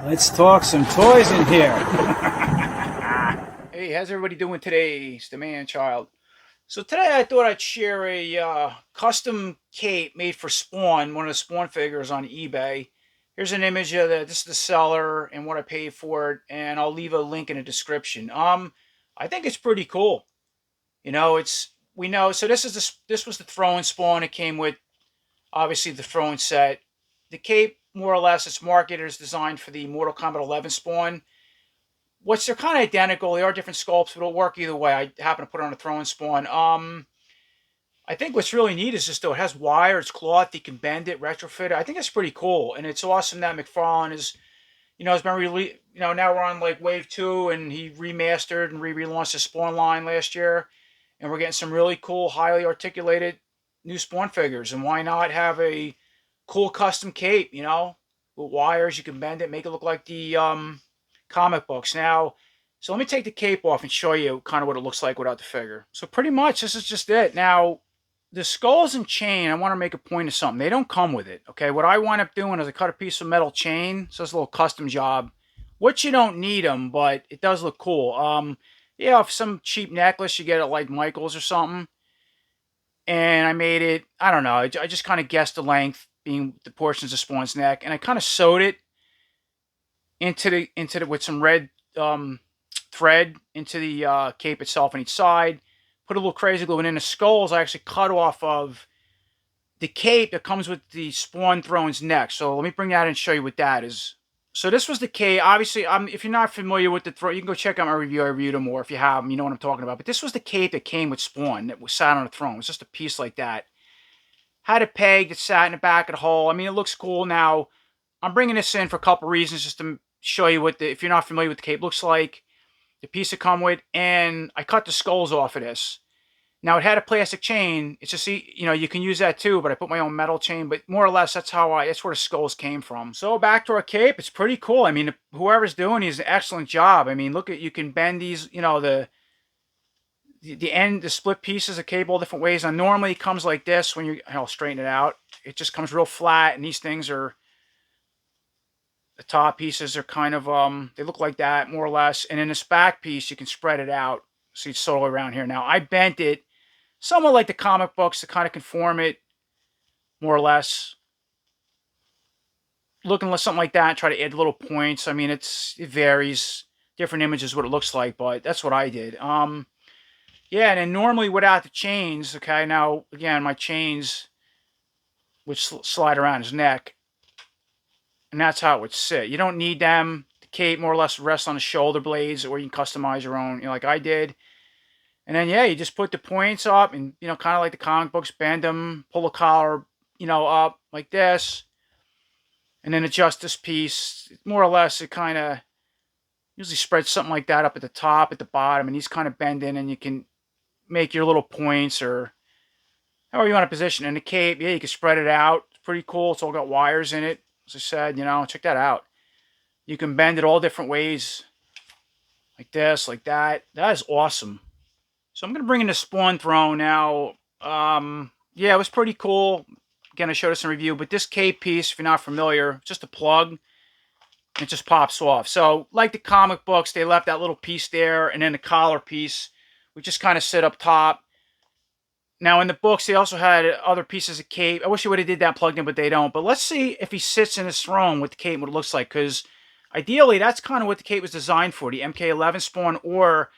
Let's talk some toys in here. Hey, how's everybody doing today? It's the man child. So today I thought I'd share a custom cape made for Spawn, one of the Spawn figures on eBay. Here's an image of this is the seller and what I paid for it, and I'll leave a link in the description. I think it's pretty cool. It's we know. So this was the throwing Spawn. It came with obviously the throwing set. The cape, more or less, it's marketed as designed for the Mortal Kombat 11 Spawn. What's they're kind of identical. They are different sculpts, but it'll work either way. I happen to put it on a throwing Spawn. I think what's really neat is just though it has wire, it's cloth, you can bend it, retrofit it. I think that's pretty cool, and it's awesome that Mcfarlane has been released. Now we're on like wave two, and he remastered and relaunched the Spawn line last year, and we're getting some really cool, highly articulated new Spawn figures. And why not have a cool custom cape? With wires, you can bend it, make it look like the comic books. Now, so let me take the cape off and show you kind of what it looks like without the figure. So pretty much this is just it. Now, the skulls and chain, I want to make a point of something. They don't come with it, okay? What I wind up doing is I cut a piece of metal chain. So it's a little custom job, which you don't need them, but it does look cool. Yeah, if some cheap necklace, you get it like Michael's or something. And I made it, I don't know, I just kind of guessed the length being the portions of Spawn's neck, and I kind of sewed it into the with some red thread into the cape itself on each side. Put a little crazy glue, and then the skulls I actually cut off of the cape that comes with the Spawn Throne's neck. So let me bring that and show you what that is. So this was the cape. Obviously, if you're not familiar with the throne, you can go check out my review. I reviewed them, or if you have them, you know what I'm talking about. But this was the cape that came with Spawn that was sat on the throne. It was just a piece like that. Had a peg that sat in the back of the hole. I mean, it looks cool. Now, I'm bringing this in for a couple reasons, just to show you what if you're not familiar with the cape looks like, the piece it come with, and I cut the skulls off of this. Now it had a plastic chain. It's just you can use that too, but I put my own metal chain. But more or less, that's where the skulls came from. So back to our cape, it's pretty cool. I mean, whoever's doing these, an excellent job. I mean, look at you can bend these, the end, the split pieces of cape all different ways. Now normally it comes like this when I'll straighten it out. It just comes real flat, and these things are the top pieces are kind of they look like that more or less, and in this back piece you can spread it out. See, it's all around here. Now I bent it somewhat like the comic books to kind of conform it more or less, looking like something like that. Try to add little points. I mean, it varies. Different images what it looks like, but that's what I did. Yeah, and then normally without the chains. Okay, now again my chains would slide around his neck, and that's how it would sit. You don't need them. The cape more or less rests on the shoulder blades, or you can customize your own, like I did. And then yeah, you just put the points up, and kind of like the comic books, bend them, pull the collar, up like this, and then adjust this piece. More or less, it kind of usually spreads something like that up at the top, at the bottom, and these kind of bend in, and you can make your little points or however you want to position. And the cape, yeah, you can spread it out. It's pretty cool. It's all got wires in it. As I said, check that out. You can bend it all different ways, like this, like that. That is awesome. So I'm going to bring in the Spawn Throne now. Yeah, it was pretty cool. Again, I showed us in review, but this cape piece, if you're not familiar, just a plug, and it just pops off. So, like the comic books, they left that little piece there, and then the collar piece, which just kind of sit up top. Now, in the books, they also had other pieces of cape. I wish they would have did that plugged in, but they don't. But let's see if he sits in his throne with the cape, what it looks like. Because ideally, that's kind of what the cape was designed for, the Mk11 Spawn, or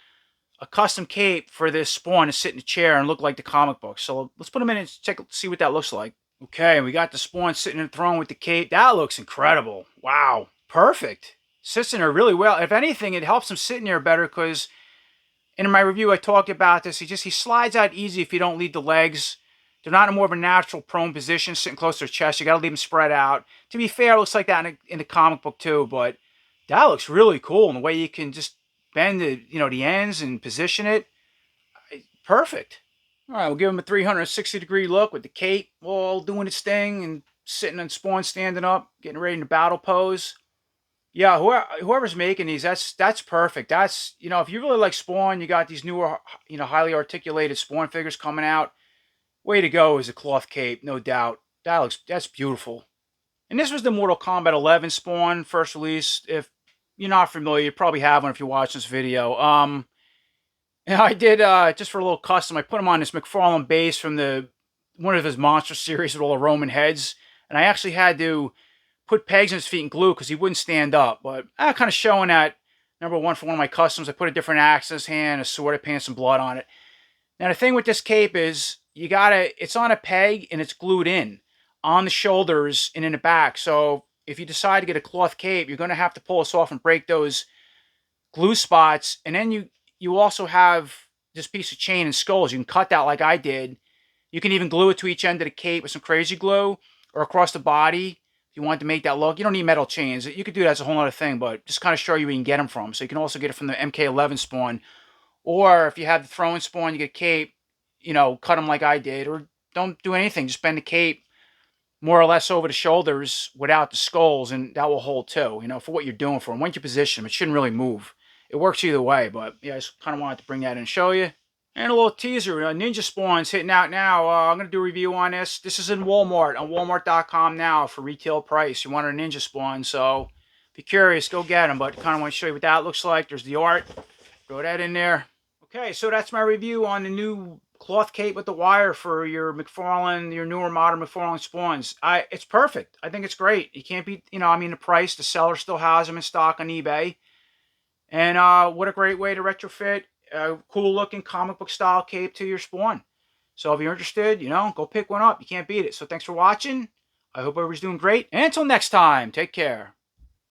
a custom cape for this Spawn to sit in a chair and look like the comic book. So let's put him in and see what that looks like. Okay, we got the Spawn sitting in the throne with the cape. That looks incredible. Wow, perfect. Sits in there really well. If anything, it helps him sit in there better because in my review I talked about this. He slides out easy if you don't lead the legs. They're not in more of a natural prone position, sitting close to the chest. You got to leave them spread out. To be fair, it looks like that in the comic book too, but that looks really cool. And the way you can just bend the ends and position it, perfect. All right, we'll give him a 360-degree look with the cape all doing its thing and sitting on Spawn, standing up, getting ready in the battle pose. Yeah, whoever's making these, that's perfect. That's if you really like Spawn, you got these newer, highly articulated Spawn figures coming out. Way to go is a cloth cape, no doubt. That's beautiful. And this was the Mortal Kombat 11 spawn, first release. If you're not familiar, you probably have one if you watch this video. And I did, just for a little custom, I put him on this Mcfarlane base from one of his monster series with all the Roman heads. And I actually had to put pegs in his feet and glue because he wouldn't stand up. But kind of showing that, number one, for one of my customs, I put a different axe in his hand, a sword, I painted some blood on it. Now the thing with this cape is, it's on a peg and it's glued in on the shoulders and in the back. So if you decide to get a cloth cape, you're going to have to pull this off and break those glue spots. And then you also have this piece of chain and skulls. You can cut that like I did. You can even glue it to each end of the cape with some crazy glue, or across the body if you want to make that look. You don't need metal chains. You could do that as a whole other thing, but just kind of show you where you can get them from. So you can also get it from the Mk11 spawn. Or if you have the throwing spawn, you get cape, cut them like I did. Or don't do anything. Just bend the cape more or less over the shoulders without the skulls, and that will hold too, for what you're doing for them. Once you position them, it shouldn't really move. It works either way, but yeah, I just kind of wanted to bring that in and show you. And a little teaser, Ninja Spawn's hitting out now. I'm going to do a review on this. This is in Walmart, on Walmart.com now for retail price. You want a Ninja Spawn, so if you're curious, go get them. But kind of want to show you what that looks like. There's the art. Throw that in there. Okay, so that's my review on the new cloth cape with the wire for your Mcfarlane, your newer modern Mcfarlane spawns. It's perfect. I think it's great. You can't beat, the price. The seller still has them in stock on eBay. And what a great way to retrofit a cool looking comic book style cape to your spawn. So if you're interested, go pick one up. You can't beat it. So thanks for watching. I hope everybody's doing great. And until next time, take care.